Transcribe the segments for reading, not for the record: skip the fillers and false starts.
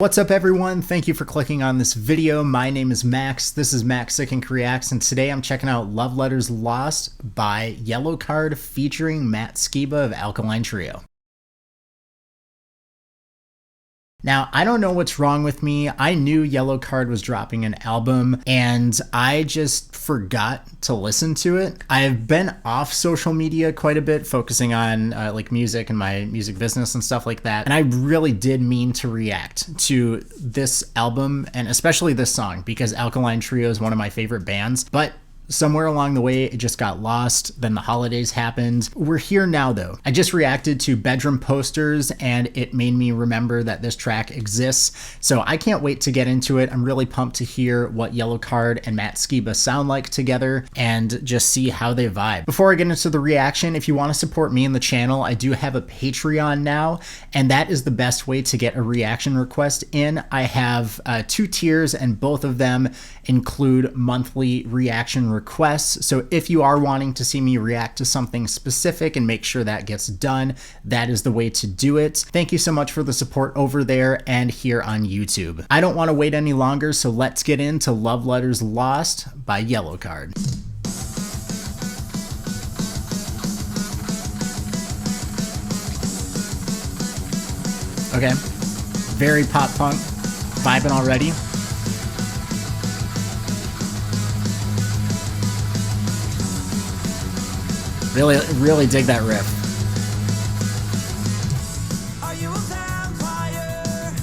What's up everyone? Thank you for clicking on this video. My name is Max. This is Max Sick Reacts, and today I'm checking out Love Letters Lost by Yellowcard featuring Matt Skiba of Alkaline Trio. Now, I don't know what's wrong with me. I knew Yellowcard was dropping an album and I just forgot to listen to it. I've been off social media quite a bit, focusing on like music and my music business and stuff like that. And I really did mean to react to this album and especially this song because Alkaline Trio is one of my favorite bands. But somewhere along the way, it just got lost. Then the holidays happened. We're here now, though. I just reacted to Bedroom Posters, and it made me remember that this track exists. So I can't wait to get into it. I'm really pumped to hear what Yellowcard and Matt Skiba sound like together and just see how they vibe. Before I get into the reaction, if you want to support me and the channel, I do have a Patreon now, and that is the best way to get a reaction request in. I have 2 tiers, and both of them include monthly reaction requests. So if you are wanting to see me react to something specific and make sure that gets done, that is the way to do it. Thank you so much for the support over there and here on YouTube. I don't want to wait any longer, so let's get into Love Letters Lost by Yellowcard. Okay, very pop punk, vibing already. Really dig that riff. Are you a vampire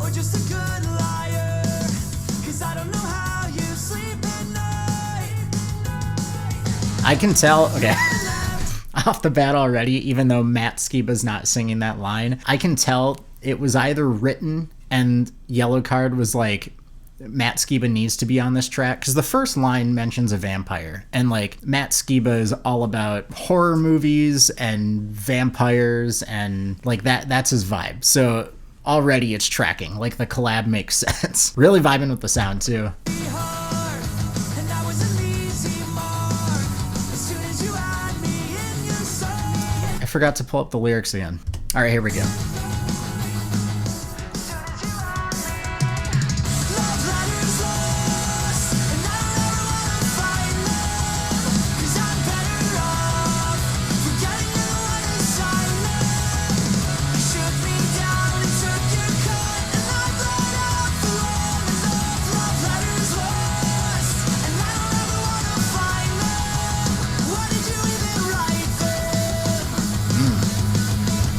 or just a good liar? 'Cause I don't know how you sleep at night. I can tell, okay, off the bat already, even though Matt Skiba's not singing that line, I can tell it was either written and Yellowcard was like, Matt Skiba needs to be on this track, because the first line mentions a vampire, and like Matt Skiba is all about horror movies and vampires and like that's his vibe. So already it's tracking, like the collab makes sense. Really vibing with the sound too. I forgot to pull up the lyrics again. All right, here we go.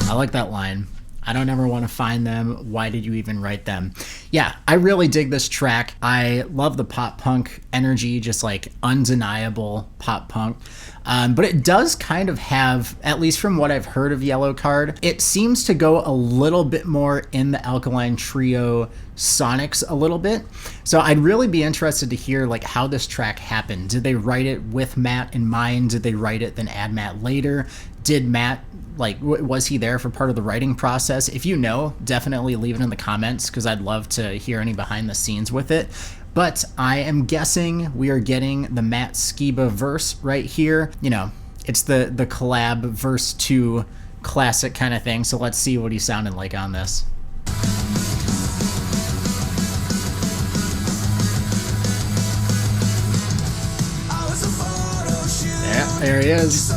I like that line. I don't ever want to find them. Why did you even write them? Yeah, I really dig this track. I love the pop punk energy, just like undeniable pop punk. But it does kind of have, at least from what I've heard of Yellowcard, it seems to go a little bit more in the Alkaline Trio sonics a little bit. So I'd really be interested to hear like how this track happened. Did they write it with Matt in mind? Did they write it then add Matt later? Did Matt, like, was he there for part of the writing process? If you know, definitely leave it in the comments because I'd love to hear any behind the scenes with it. But I am guessing we are getting the Matt Skiba verse right here. You know, it's the collab verse 2 classic kind of thing. So let's see what he sounded like on this. Yeah, there he is.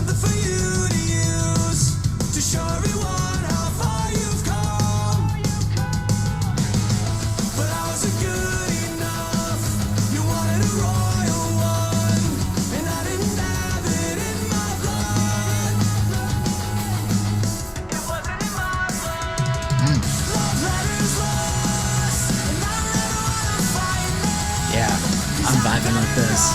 Yeah, I'm vibing with this.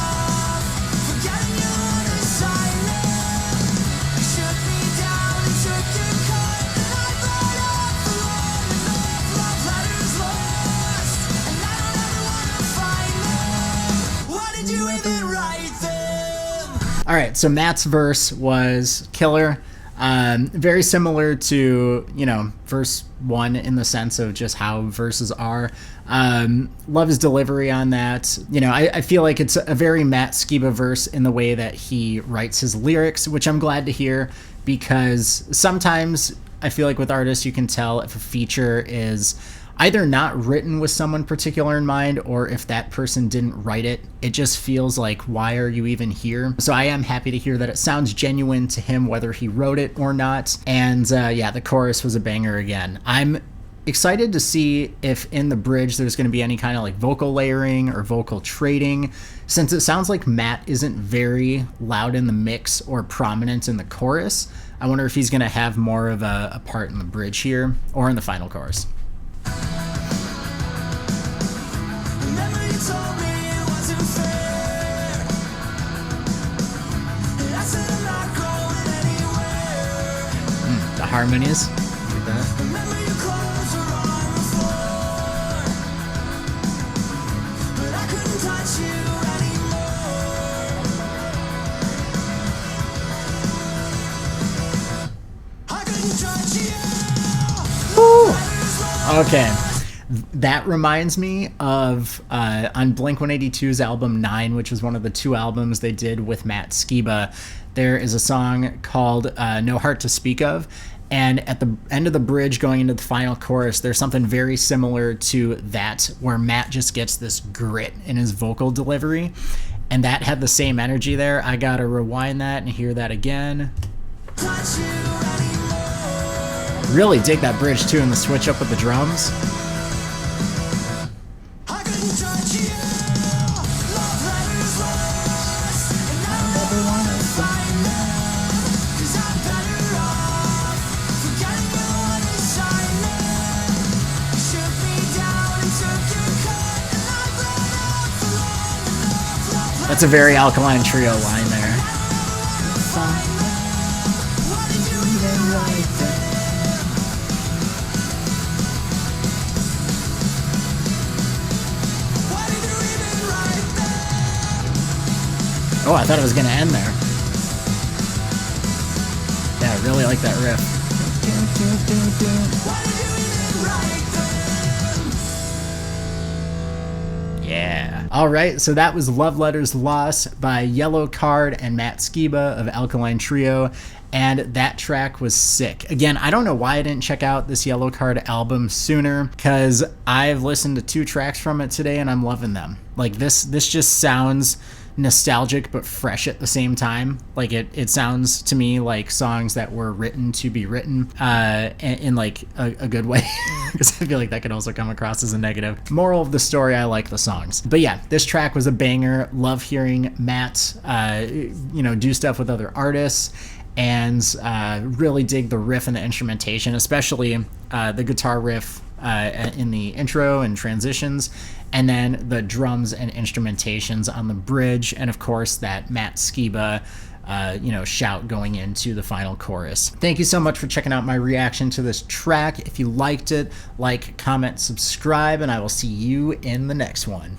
All right, so Matt's verse was killer. Very similar to, you know, verse 1 in the sense of just how verses are. Love his delivery on that. You know, I feel like it's a very Matt Skiba verse in the way that he writes his lyrics, which I'm glad to hear, because sometimes I feel like with artists you can tell if a feature is either not written with someone particular in mind, or if that person didn't write it, it just feels like, why are you even here? So I am happy to hear that it sounds genuine to him, whether he wrote it or not. And yeah, the chorus was a banger again. I'm excited to see if in the bridge there's going to be any kind of like vocal layering or vocal trading, since it sounds like Matt isn't very loud in the mix or prominent in the chorus. I wonder if he's going to have more of a part in the bridge here or in the final chorus. Remember you told me it wasn't fair, and I said I'm not going anywhere. The harmonies. Look at that. Remember your clothes were on the floor, but I couldn't touch you anymore. I couldn't touch you. Okay. That reminds me of on Blink-182's album 9, which was one of the 2 albums they did with Matt Skiba. There is a song called No Heart to Speak Of. And at the end of the bridge going into the final chorus, there's something very similar to that, where Matt just gets this grit in his vocal delivery. And that had the same energy there. I gotta rewind that and hear that again. Touch you anymore. Really dig that bridge too, and the switch up with the drums. I couldn't touch you. Love letters lost, and I never wanna find them, 'cause I'm better off forgetting the one that's shining. You shook me down and took your cut, and I've run out for long enough. Love That's a very Alkaline Trio line there. what did you even write there? Why did you even write there? Oh, I thought it was gonna end there. Yeah, I really like that riff. Why did you even write them? Yeah. All right, so that was Love Letters Lost by Yellowcard and Matt Skiba of Alkaline Trio, and that track was sick. Again, I don't know why I didn't check out this Yellowcard album sooner, because I've listened to 2 tracks from it today and I'm loving them. Like this just sounds nostalgic but fresh at the same time. Like it sounds to me like songs that were written to be written in like a good way, because I feel like that could also come across as a negative. Moral of the story, I like the songs. But yeah, this track was a banger. Love hearing Matt do stuff with other artists, and really dig the riff and the instrumentation, especially the guitar riff in the intro and transitions, and then the drums and instrumentations on the bridge, and of course that Matt Skiba shout going into the final chorus. Thank you so much for checking out my reaction to this track. If you liked it, like, comment, subscribe, and I will see you in the next one.